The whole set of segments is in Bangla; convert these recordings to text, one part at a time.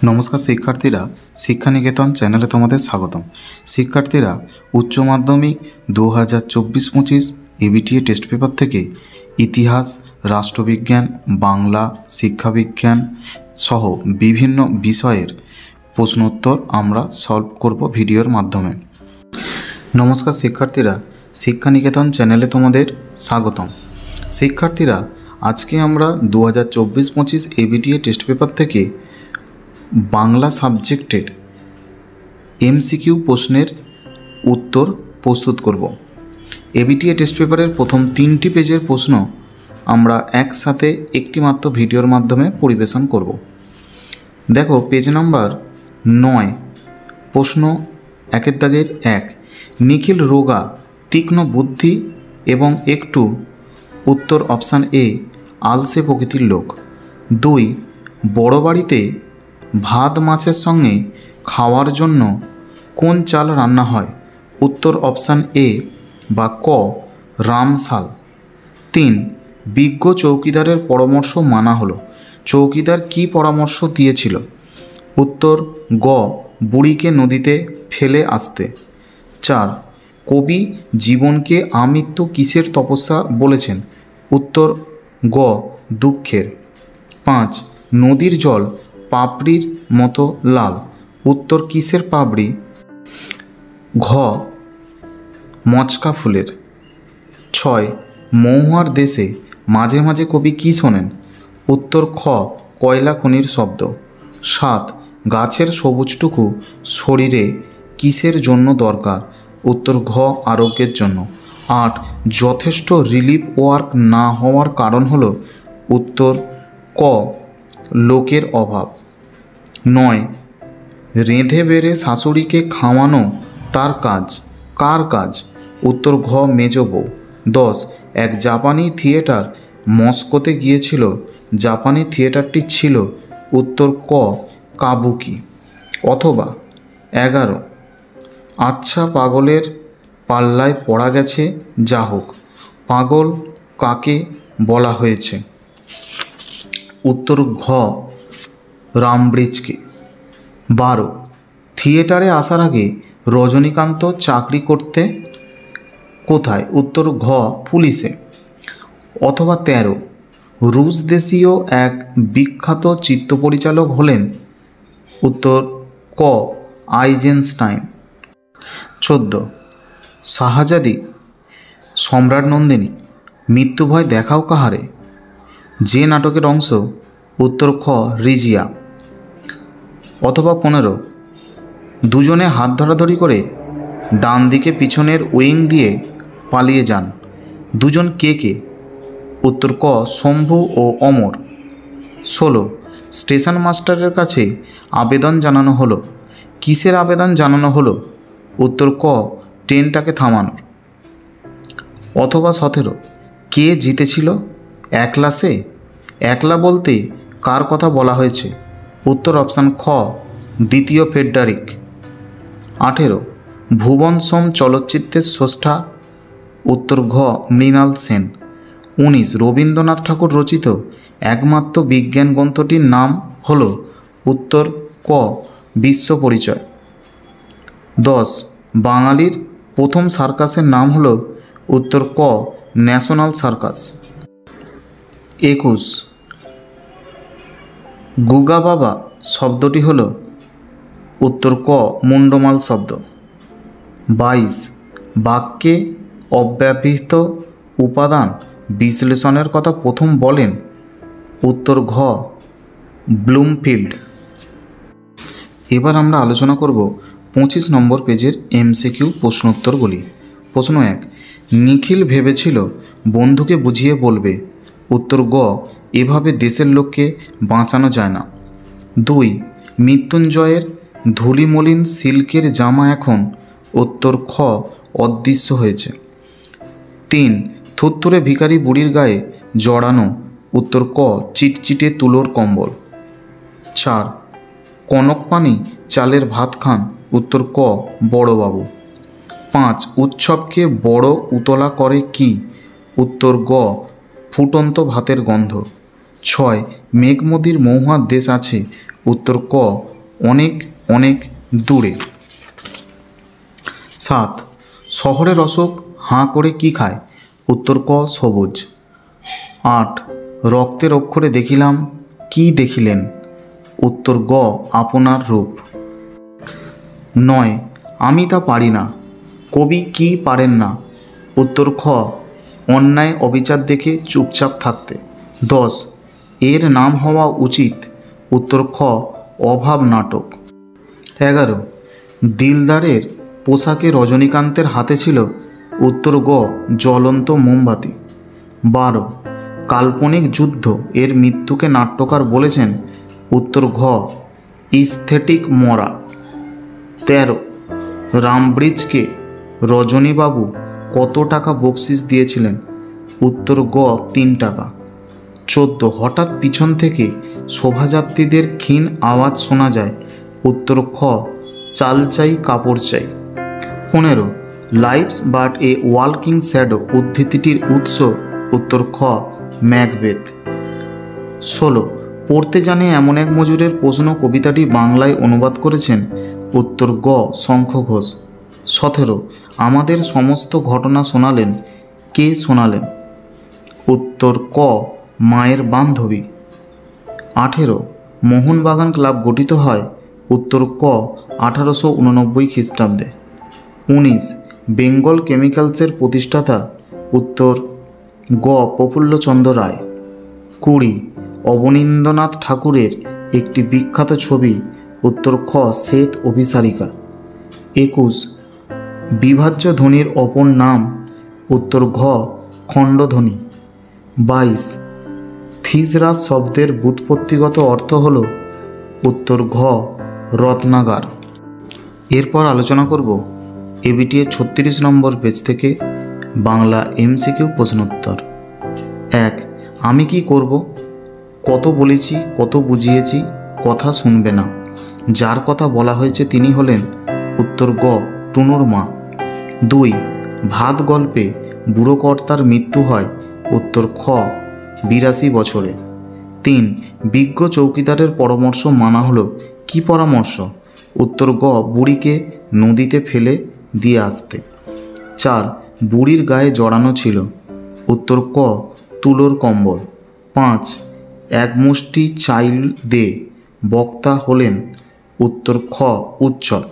নমস্কার শিক্ষার্থীরা, শিক্ষা নিকেতন চ্যানেলে তোমাদের স্বাগতম। শিক্ষার্থীরা, উচ্চ মাধ্যমিক 2024-25 এবিটিএ টেস্ট পেপার থেকে ইতিহাস, রাষ্ট্রবিজ্ঞান, বাংলা, শিক্ষাবিজ্ঞান সহ বিভিন্ন বিষয়ের প্রশ্নোত্তর আমরা সলভ করব ভিডিওর মাধ্যমে। নমস্কার শিক্ষার্থীরা, শিক্ষা নিকেতন চ্যানেলে তোমাদের স্বাগতম। শিক্ষার্থীরা, আজকে আমরা 2024-25 এবিটিএ টেস্ট পেপার থেকে বাংলা সাবজেক্টের এমসিকিউ প্রশ্নের উত্তর প্রস্তুত করব। এবিটিএ টেস্ট পেপারের প্রথম 3টি পেজের প্রশ্ন আমরা একসাথে একটি মাত্র ভিডিওর মাধ্যমে পরিবেশন করব। দেখো, পেজ নাম্বার 9, প্রশ্ন 1 নিখিল রোগা, তীক্ষ্ণ বুদ্ধি এবং একটু। উত্তর অপশান এ, আলসে প্রকৃতির লোক। 2, বড় বাড়িতে ভাত মাছের সঙ্গে খাওয়ার জন্য কোন চাল রান্না হয়? উত্তর অপশান এ বা ক, রামশাল। 3, বিজ্ঞ চৌকিদারের পরামর্শ মানা হলো। চৌকিদার কি পরামর্শ দিয়েছিল? উত্তর গ, বুড়িকে নদীতে ফেলে আসতে। 4, কবি জীবনকে আমৃত্যু কিসের তপস্যা বলেছেন? উত্তর গ, দুঃখের। 5, নদীর জল পাপড়ির মতো লাল। উত্তর কিসের পাপড়ি? ঘ, মচকা ফুলের। 6, মহুয়ার দেশে মাঝে মাঝে কবি কি শোনেন? উত্তর খ, কয়লা খনির শব্দ। 7, গাছের সবুজটুকু শরীরে কিসের জন্য দরকার? উত্তর ঘ, আরোগ্যের জন্য। 8, যথেষ্ট রিলিফ ওয়ার্ক না হওয়ার কারণ হলো? উত্তর ক, লোকের অভাব। 9, রেঁধে বেড়ে শাশুড়িকে খাওয়ানো তার কাজ। কার কাজ? উত্তর ঘ, মেজ বউ। 10, এক জাপানি থিয়েটার মস্কোতে গিয়েছিল। জাপানি থিয়েটারটি ছিল? উত্তর ক, কাবুকি। অথবা 11, আচ্ছা পাগলের পাল্লায় পড়া গেছে, যা হোক। পাগল কাকে বলা হয়েছে? উত্তর ঘ, রামব্রিজকে। 12, থিয়েটারে আসার আগে রজনীকান্ত চাকরি করতে কোথায়? উত্তর ঘ, পুলিশে। অথবা 13, রুশ দেশীয় এক বিখ্যাত চিত্রপরিচালক হলেন? উত্তর ক, আইজেনস্টাইন। 14, শাহজাদি সম্রাট নন্দিনী মৃত্যু ভয় দেখাও কাহারে? যে নাটকের অংশ? উত্তর খ, রিজিয়া। অথবা 15, দুজনে হাত ধরাধরি করে ডান দিকে পিছনের উইং দিয়ে পালিয়ে যান। দুজন কে কে? উত্তর ক, শম্ভু ও অমর। 16, স্টেশন মাস্টারের কাছে আবেদন জানানো হলো। কিসের আবেদন জানানো হলো? উত্তর ক, ট্রেনটাকে থামানোর। অথবা 17, কে জিতেছিল? একলা সে? একলা বলতে কার কথা বলা হয়েছে? উত্তর অপশান খ, দ্বিতীয় ফেডারিক। 18, ভুবন সোম চলচ্চিত্রের স্রষ্টা? উত্তর ঘ, মৃণাল সেন। 19, রবীন্দ্রনাথ ঠাকুর রচিত একমাত্র বিজ্ঞান গ্রন্থটির নাম হল? উত্তর ক, বিশ্ব পরিচয়। 10, বাঙালির প্রথম সার্কাসের নাম হল? উত্তর ক, ন্যাশনাল সার্কাস। 21, গুগা বাবা শব্দটি হল? উত্তর ক, মুন্ডমাল শব্দ। 22, বাক্যে অব্যবহৃত উপাদান বিশ্লেষণের কথা প্রথম বলেন? উত্তর ঘ, ব্লুমফিল্ড। এবার আমরা আলোচনা করব 25 নম্বর পেজের এমসিকিউ প্রশ্নোত্তরগুলি। প্রশ্ন 1, নিখিল ভেবেছিল বন্ধুকে বুঝিয়ে বলবে। উত্তর গ, এভাবে দেশের লোককে বাঁচানো যায় না। 2, মৃত্যুঞ্জয়ের ধূলিমলিন সিল্কের জামা এখন? উত্তর খ, অদৃশ্য হয়েছে। 3, থুরথুরে ভিখারি বুড়ির গায়ে জড়ানো? উত্তর ক, চিটচিটে তুলোর কম্বল। 4, কনক পানি চালের ভাত খান? উত্তর ক, বড়বাবু। 5, উৎসবকে বড় উতলা করে কি? উত্তর গ, ফুটন্ত ভাতের গন্ধ। 6, মেঘমদির মহুয়ার দেশ আছে? উত্তর ক, অনেক অনেক দূরে। 7 শহরের অশোক হাঁ করে কি খায়? উত্তর ক সবুজ। 8 রক্তের অক্ষরে দেখিলাম কি দেখিলেন? উত্তর গ আপনার রূপ। 9 আমি তা পারি না, কবি কি পারেন না? উত্তর খ অন্যায় অবিচার দেখে চুপচাপ থাকতে। 10 এর নাম হওয়া উচিত। উত্তর খ অভাব নাটক। 11 দিলদারের পোশাকে রজনীকান্তের হাতে ছিল। উত্তর গ জ্বলন্ত মোমবাতি। 12 কাল্পনিক যুদ্ধ এর মৃত্যুকে নাট্যকার বলেছেন। উত্তর ঘ ইস্থেটিক মরা। 13 রামব্রিজকে রজনীবাবু কত টাকা বকশিস দিয়েছিলেন? উত্তর গ 3 টাকা। 14 হঠাৎ পিছন থেকে শোভাযাত্রীদের ক্ষীণ আওয়াজ শোনা যায়। উত্তর খ চাল চাই কাপড় চাই। 15 life's but a walking shadow উদ্ধৃতিটির উৎস। উত্তর খ ম্যাকবেথ। 16 পড়তে জানে এমন এক মজুরের প্রশ্ন কবিতাটি বাংলায় অনুবাদ করেছেন। উত্তর গ শঙ্খ ঘোষ। 17 আমাদের সমস্ত ঘটনা শোনালেন। কে শোনালেন? উত্তর ক মায়ের বান্ধবী। 18 মোহনবাগান ক্লাব গঠিত হয়। উত্তর ক 1889 খ্রিস্টাব্দে। 19 বেঙ্গল কেমিক্যালসের প্রতিষ্ঠাতা। উত্তর গ প্রফুল্লচন্দ্র রায়। 20 অবনীন্দ্রনাথ ঠাকুরের একটি বিখ্যাত ছবি। উত্তর খ শ্বেত অভিসারিকা। 21 বিভাজ্য ধ্বনির অপর নাম। উত্তর ঘ খণ্ডধ্বনি। 22 থিসরাস শব্দের ব্যুৎপত্তিগত অর্থ হল। উত্তর ঘ রত্নাগার। এরপর আলোচনা করব এবিটিএ 36 নম্বর পেজ থেকে বাংলা এমসিকিউ প্রশ্নোত্তর। 1 আমি কি করব? কত বলেছি, কত বুঝিয়েছি, কথা শুনবে না। যার কথা বলা হয়েছে তিনি হলেন। উত্তর গ টুনুর মা। 2 ভাত গল্পে বুড়ো কর্তার মৃত্যু হয়। উত্তর খ 82 বছরে। 3 বিজ্ঞ চৌকিদারের পরামর্শ মানা হলো। কি পরামর্শ? উত্তর গ বুড়িকে নদীতে ফেলে দিয়ে আসতে। 4 বুড়ির গায়ে জড়ানো ছিল। উত্তর ক তুলোর কম্বল। 5 এক মুষ্টি চাইল দে বক্তা হলেন। উত্তর খ উচ্চক।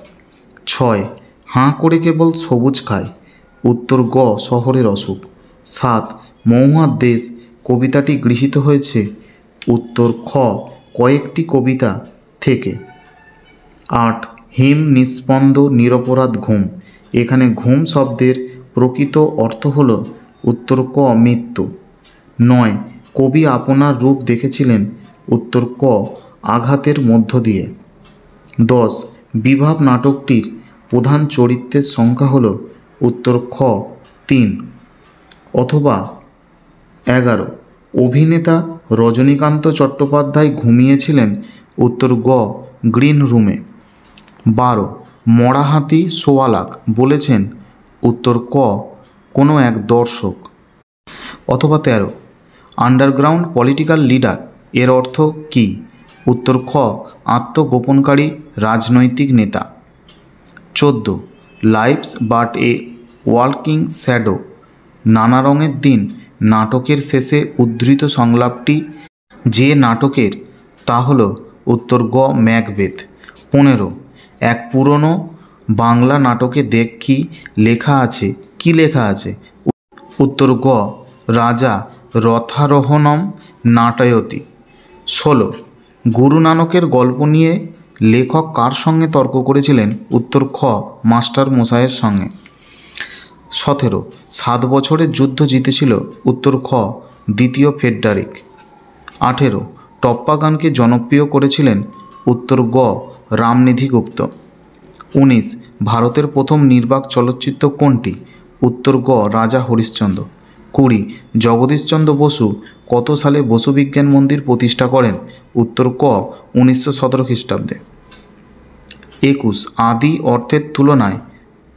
6 হাঁ করে কেবল সবুজ খায়। উত্তর গ শহরের অসুখ। 7 মহুয়ার দেশ কবিতাটি গৃহীত হয়েছে। উত্তর খ কয়েকটি কবিতা থেকে। 8 হিম নিস্পন্দ নিরপরাধ ঘুম। এখানে ঘুম শব্দের প্রকৃত অর্থ হল। উত্তর ক মৃত্যু। 9 কবি আপনার রূপ দেখেছিলেন। উত্তর ক আঘাতের মধ্য দিয়ে। 10 বিভাব নাটকটির প্রধান চরিত্রের সংখ্যা হল। উত্তর খ 3 অথবা 11 অভিনেতা রজনীকান্ত চট্টোপাধ্যায় ঘুমিয়েছিলেন। উত্তর গ গ্রিন রুমে। 12 মরা হাতি সোয়া লাখ বলেছেন। উত্তর ক কোনো এক দর্শক। অথবা 13 আন্ডারগ্রাউন্ড পলিটিক্যাল লিডার এর অর্থ কী? উত্তর খ আত্মগোপনকারী রাজনৈতিক নেতা। 14 life's but a walking shadow নানা রঙের দিন নাটকের শেষে উদ্ধৃত সংলাপটি যে নাটকের তা হল। উত্তর গ ম্যাকবেথ। 15 এক পুরনো বাংলা নাটকে দেখি লেখা আছে। কি লেখা আছে? উত্তর গ রাজা রথারোহণম নাটয়তি। 16 গুরু নানকের গল্প নিয়ে লেখক কার সঙ্গে তর্ক করেছিলেন? উত্তর খ মাস্টার মশাইয়ের সঙ্গে। 17 7 বছরের যুদ্ধ জিতেছিল। উত্তর খ দ্বিতীয় ফেডারিক। 18 টপ্পা গানকে জনপ্রিয় করেছিলেন। উত্তর গ রামনিধি গুপ্ত। 19 ভারতের প্রথম নির্বাক চলচ্চিত্র কোনটি? উত্তর গ রাজা হরিশ্চন্দ্র। 20 জগদীশচন্দ্র বসু কত সালে বসু বিজ্ঞান মন্দির প্রতিষ্ঠা করেন? উত্তর ক 1917 খ্রিস্টাব্দে। 21 আদি অর্থের তুলনায়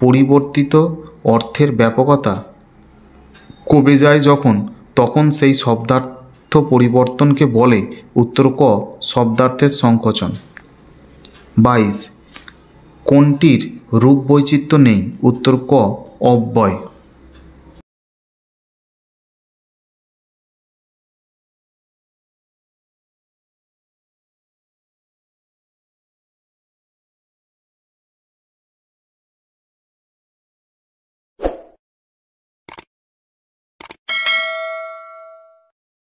পরিবর্তিত অর্থের ব্যাপকতা কমে যায় যখন, তখন সেই শব্দার্থ পরিবর্তনকে বলে। উত্তর ক শব্দার্থের সংকোচন। 22 কোনটির রূপ বৈচিত্র্য নেই? উত্তর ক অব্যয়।